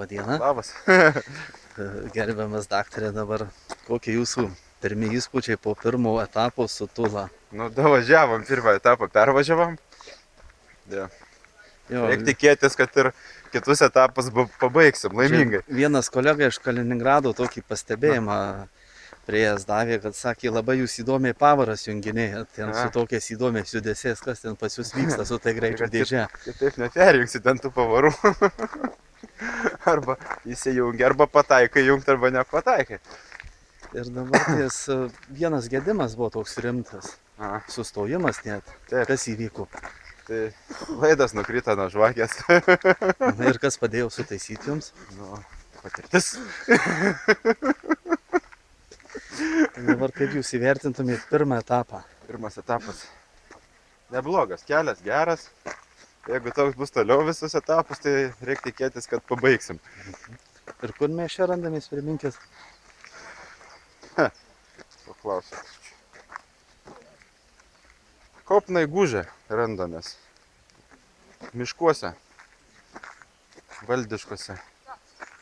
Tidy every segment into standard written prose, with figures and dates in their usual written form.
Labą dieną. Labas. Gerbiamas daktarė, dabar kokie jūsų pirmi įspūdžiai po pirmo etapo su Tula? Nu, davažiavom pirmą etapą, pervažiavom. Ja. Jo, Reikia tikėtis, kad ir kitus etapus pabaigsim laimingai. čia vienas kolega iš Kaliningrado tokį pastebėjimą priejas davė, kad sakė, labai jūs įdomiai pavaras junginėjat, ten su tokiais įdomiais judesiais, kas ten pas jūs vyksta su tai greičio dėžė. Kitaip neperjungsi ten tų pavarų. Arba įsijungi, arba pataikai jungti, arba nepataikai. Ir dabar ties vienas gedimas buvo toks rimtas, sustojimas net. Taip. Kas įvyko? Tai laidas nukrito nuo žvakės. Ir kas padėjo sutaisyti jums? Nu, patirtis. Dabar kaip jūs įvertintumėt pirmą etapą? Pirmas etapas. Neblogas, kelias geras. Jeigu toks bus toliau visus etapus, tai reikia tikėtis, kad pabaigsim. Ir kur mes čia randamės, priminkės? Paklausiu. Kopnai Gūžė randamės. Miškuose. Valdiškuose.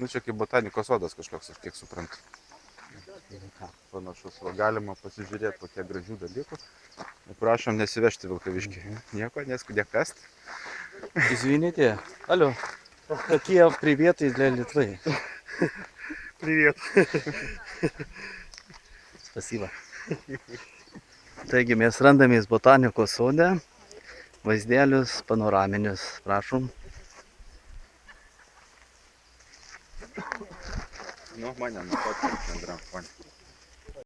Nu čia kaip botanikos sodas kažkoks, aš kiek suprantu. Panašus, va, galima pasižiūrėti kokie gražių dalykų. Prašom nesivežti Vilkaviškį. Nieko, nekast. Извините, алло, какие приветы для Литвы? Привет. Спасибо. Taigi mes randamės botanikos sode, vaizdelius panoraminius, prašom. Nu, mane nufotkink bendram fone.